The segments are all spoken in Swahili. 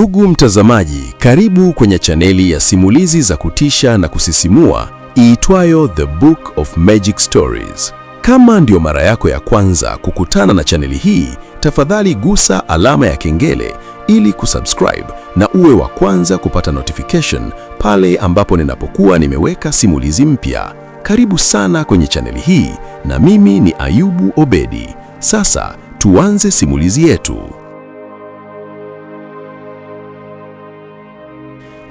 Ndugu mtazamaji, karibu kwenye chaneli ya simulizi za kutisha na kusisimua iitwayo The Book of Magic Stories. Kama ndio mara yako ya kwanza kukutana na chaneli hii, tafadhali gusa alama ya kengele ili kusubscribe na uwe wa kwanza kupata notification pale ambapo ninapokuwa nimeweka simulizi mpya. Karibu sana kwenye chaneli hii na mimi ni Ayubu Obedi. Sasa tuanze simulizi yetu.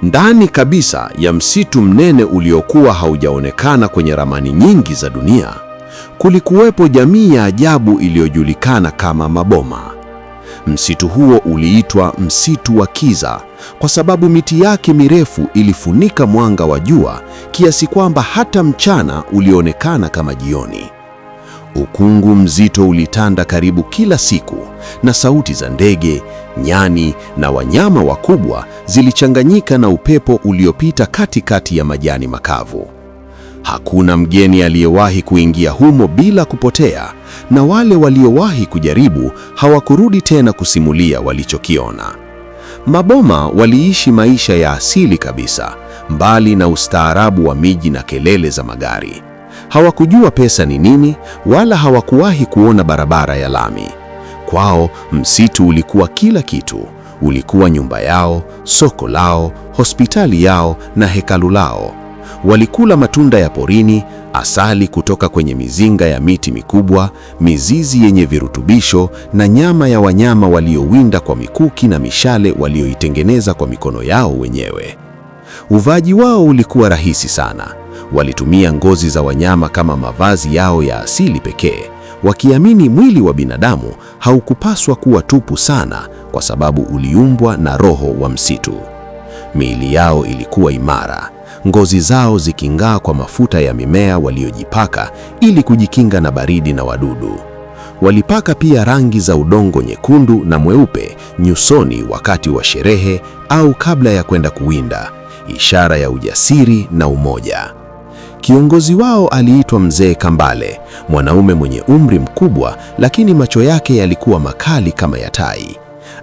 Ndani kabisa ya msitu mnene uliokuwa haujaonekana kwenye ramani nyingi za dunia, kulikuwepo jamii ya ajabu iliyojulikana kama Maboma. Msitu huo uliitwa msitu wa Kiza kwa sababu miti yake mirefu ilifunika mwanga wa jua kiasi kwamba hata mchana ulionekana kama jioni. Ukungu mzito ulitanda karibu kila siku na sauti za ndege, nyani na wanyama wakubwa zilichanganyika na upepo uliopita katikati ya majani makavu. Hakuna mgeni aliyewahi kuingia humo bila kupotea, na wale waliowahi kujaribu hawakurudi tena kusimulia walichokiona. Maboma waliishi maisha ya asili kabisa, mbali na ustaarabu wa miji na kelele za magari. Hawakujua pesa ni nini, wala hawakuwahi kuona barabara ya lami. Kwao msitu ulikuwa kila kitu. Ulikuwa nyumba yao, soko lao, hospitali yao na hekalu lao. Walikula matunda ya porini, asali kutoka kwenye mizinga ya miti mikubwa, mizizi yenye virutubisho na nyama ya wanyama waliowinda kwa mikuki na mishale walioitengeneza kwa mikono yao wenyewe. Uvaji wao ulikuwa rahisi sana. Walitumia ngozi za wanyama kama mavazi yao ya asili pekee, wakiamini mwili wa binadamu haukupaswa kuwa tupu sana kwa sababu uliumbwa na roho wa msitu. Miili yao ilikuwa imara, ngozi zao ziking'aa kwa mafuta ya mimea waliojipaka ili kujikinga na baridi na wadudu. Walipaka pia rangi za udongo nyekundu na mweupe nyusoni wakati wa sherehe au kabla ya kwenda kuwinda, ishara ya ujasiri na umoja. Kiongozi wao aliitwa Mzee Kambale, mwanaume mwenye umri mkubwa, lakini macho yake yalikuwa makali kama ya tai.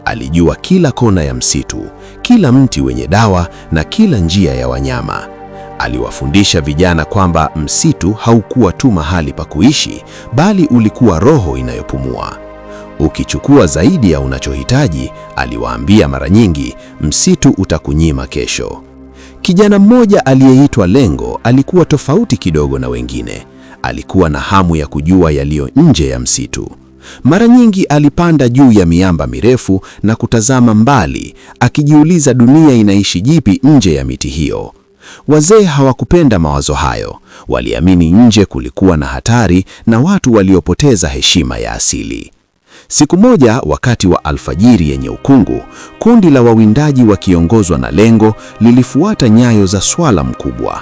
Alijua kila kona ya msitu, kila mti wenye dawa na kila njia ya wanyama. Aliwafundisha vijana kwamba msitu haukuwa tu mahali pa kuishi, bali ulikuwa roho inayopumua. Ukichukua zaidi ya unachohitaji, aliwaambia mara nyingi, msitu utakunyima kesho. Kijana mmoja aliyeitwa Lengo alikuwa tofauti kidogo na wengine. Alikuwa na hamu ya kujua yaliyo nje ya msitu. Mara nyingi alipanda juu ya miamba mirefu na kutazama mbali, akijiuliza dunia inaishi jipi nje ya miti hiyo. Wazee hawakupenda mawazo hayo. Waliamini nje kulikuwa na hatari na watu waliopoteza heshima ya asili. Siku moja, wakati wa alfajiri yenye ukungu, kundi la wawindaji wakiongozwa na Lengo lilifuata nyayo za swala mkubwa.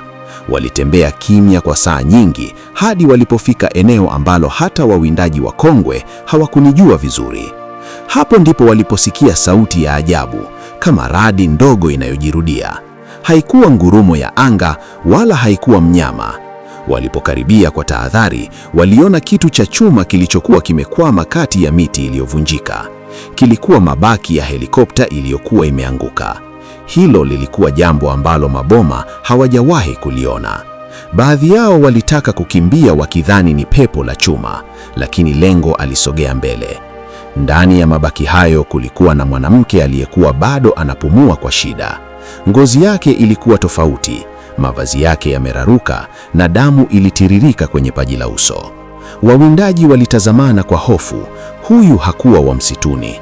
Walitembea kimya kwa saa nyingi hadi walipofika eneo ambalo hata wawindaji wakongwe hawakunijua vizuri. Hapo ndipo waliposikia sauti ya ajabu, kama radi ndogo inayojirudia. Haikuwa ngurumo ya anga wala haikuwa mnyama. Walipokaribia kwa tahadhari, waliona kitu cha chuma kilichokuwa kimekwama kati ya miti iliyovunjika. Kilikuwa mabaki ya helikopta iliyokuwa imeanguka. Hilo lilikuwa jambo ambalo Maboma hawajawahi kuliona. Baadhi yao walitaka kukimbia wakidhani ni pepo la chuma, lakini Lengo alisogea mbele. Ndani ya mabaki hayo kulikuwa na mwanamke aliyekuwa bado anapumua kwa shida. Ngozi yake ilikuwa tofauti, mavazi yake yameraruka na damu ilitiririka kwenye paji la uso. Wawindaji walitazamana kwa hofu. Huyu hakuwa wa msituni.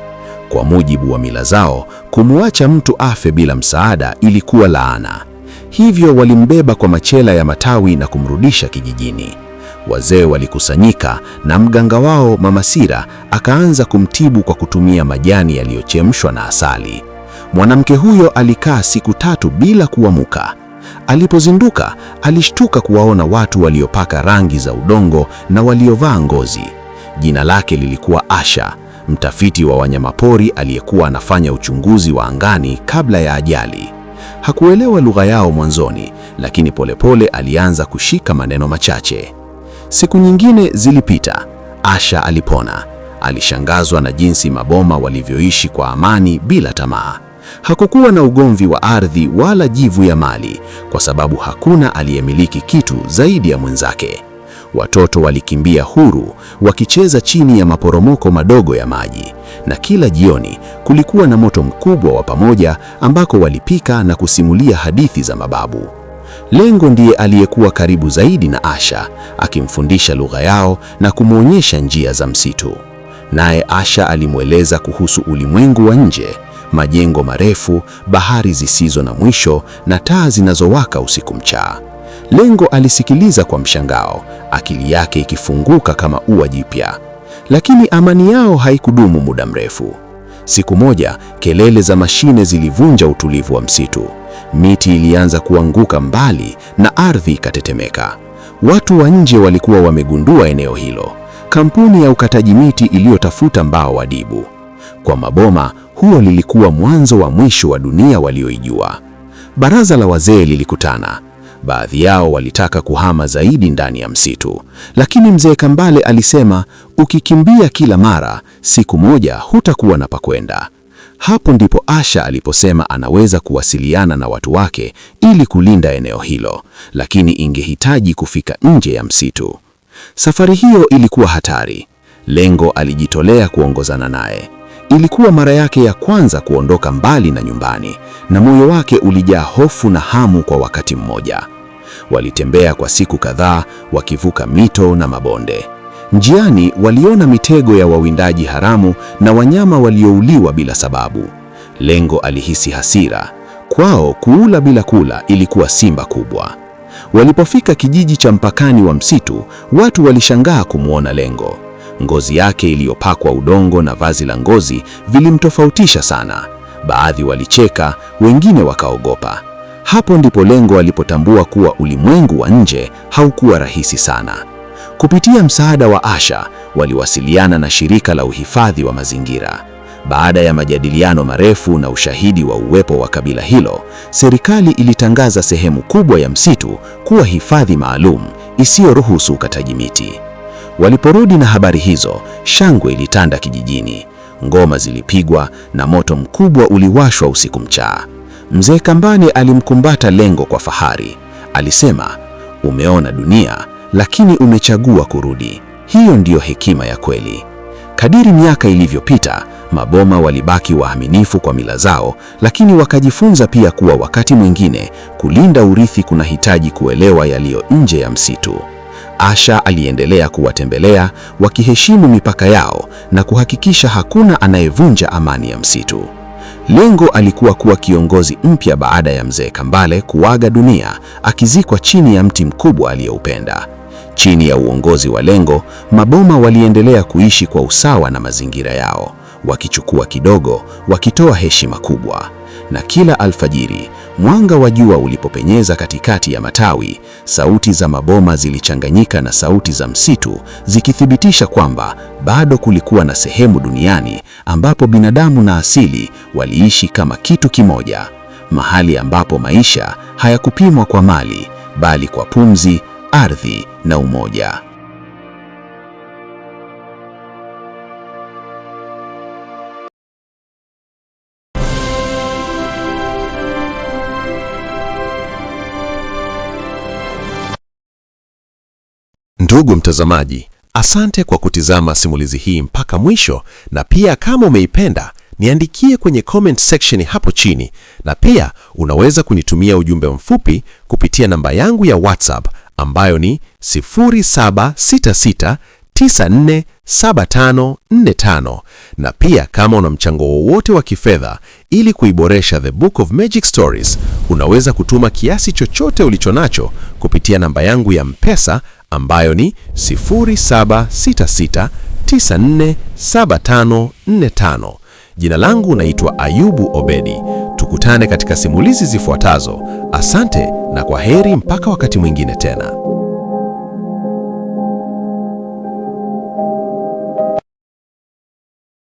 Kwa mujibu wa mila zao, kumwacha mtu afe bila msaada ilikuwa laana. Hivyo walimbeba kwa machela ya matawi na kumrudisha kijijini. Wazee walikusanyika na mganga wao Mama Sira akaanza kumtibu kwa kutumia majani yaliyochemshwa na asali. Mwanamke huyo alikaa siku 3 bila kuamuka. Alipozinduka, alishtuka kuwaona watu waliopaka rangi za udongo na waliovaa ngozi. Jina lake lilikuwa Asha, mtafiti wa wanyamapori aliyekuwa anafanya uchunguzi wa angani kabla ya ajali. Hakuelewa lugha yao mwanzoni, lakini polepole alianza kushika maneno machache. Siku nyingine zilipita. Asha alipona. Alishangazwa na jinsi Maboma walivyoishi kwa amani bila tamaa. Hakukuwa na ugomvi wa ardhi wala jivu ya mali, kwa sababu hakuna aliyemiliki kitu zaidi ya mwenzake. Watoto walikimbia huru, wakicheza chini ya maporomoko madogo ya maji, na kila jioni kulikuwa na moto mkubwa wa pamoja ambako walipika na kusimulia hadithi za mababu. Lengo ndiye aliyekuwa karibu zaidi na Asha, akimfundisha lugha yao na kumwonyesha njia za msitu. Naye Asha alimweleza kuhusu ulimwengu wa nje, majengo marefu, bahari zisizo na mwisho na taa zinazowaka usiku mchana. Lengo alisikiliza kwa mshangao, akili yake ikifunguka kama ua jipya. Lakini amani yao haikudumu muda mrefu. Siku moja, kelele za mashine zilivunja utulivu wa msitu. Miti ilianza kuanguka mbali na ardhi ikatetemeka. Watu wa nje walikuwa wamegundua eneo hilo, kampuni ya ukataji miti iliyotafuta mbao adibu. Kwa maboma, huo lilikuwa mwanzo wa mwisho wa dunia walioijua. Baraza la wazee lilikutana. Baadhi yao walitaka kuhama zaidi ndani ya msitu, lakini mzee Kambale alisema, ukikimbia kila mara, siku moja hutakuwa na pakwenda. Hapo ndipo Asha aliposema anaweza kuwasiliana na watu wake ili kulinda eneo hilo, lakini ingehitaji kufika nje ya msitu. Safari hiyo ilikuwa hatari. Lengo alijitolea kuongozana naye. Ilikuwa mara yake ya kwanza kuondoka mbali na nyumbani, na moyo wake ulijaa hofu na hamu kwa wakati mmoja. Walitembea kwa siku kadhaa, wakivuka mito na mabonde. Njiani waliona mitego ya wawindaji haramu na wanyama waliouliwa bila sababu. Lengo alihisi hasira. Kwao kuula bila kula ilikuwa simba kubwa. Walipofika kijiji cha mpakani wa msitu, watu walishangaa kumwona Lengo. Ngozi yake iliyopakwa udongo na vazi la ngozi vilimtofautisha sana. Baadhi walicheka, wengine wakaogopa. Hapo ndipo Lengo alipotambua kuwa ulimwengu wa nje haukuwa rahisi sana. Kupitia msaada wa Asha, waliwasiliana na shirika la uhifadhi wa mazingira. Baada ya majadiliano marefu na ushahidi wa uwepo wa kabila hilo, serikali ilitangaza sehemu kubwa ya msitu kuwa hifadhi maalum isiyoruhusu ukataji miti. Waliporudi na habari hizo, shangwe ilitanda kijijini. Ngoma zilipigwa na moto mkubwa uliwashwa usiku mchana. Mzee Kambale alimkumbata Lengo kwa fahari. Alisema, umeona dunia, lakini umechagua kurudi. Hiyo ndiyo hekima ya kweli. Kadiri miaka ilivyopita, maboma walibaki waaminifu kwa mila zao, lakini wakajifunza pia kuwa wakati mwingine kulinda urithi kunahitaji kuelewa yaliyo nje ya msitu. Asha aliendelea kuwatembelea, wakiheshimu mipaka yao na kuhakikisha hakuna anayevunja amani ya msitu. Lengo alikuwa kuwa kiongozi mpya baada ya mzee Kambale kuaga dunia, akizikwa chini ya mti mkubwa aliyoupenda. Chini ya uongozi wa Lengo, maboma waliendelea kuishi kwa usawa na mazingira yao, wakichukua kidogo, wakitoa heshima kubwa. Na kila alfajiri, mwanga wa jua ulipopenyeza katikati ya matawi, sauti za maboma zilichanganyika na sauti za msitu, zikithibitisha kwamba bado kulikuwa na sehemu duniani ambapo binadamu na asili waliishi kama kitu kimoja, mahali ambapo maisha hayakupimwa kwa mali, bali kwa pumzi, ardhi na umoja. Ndugu mtazamaji, asante kwa kutizama simulizi hii mpaka mwisho, na pia kama umeipenda, niandikie kwenye comment section hapo chini, na pia unaweza kunitumia ujumbe mfupi kupitia namba yangu ya WhatsApp ambayo ni 0766947545, na pia kama una mchango wowote wa kifedha ili kuiboresha The Book of Magic Stories, unaweza kutuma kiasi chochote ulichonacho kupitia namba yangu ya M-Pesa ambayo ni 0766947545. Jina langu naitwa Ayubu Obedi. Tukutane katika simulizi zifuatazo. Asante na kwa heri mpaka wakati mwingine tena.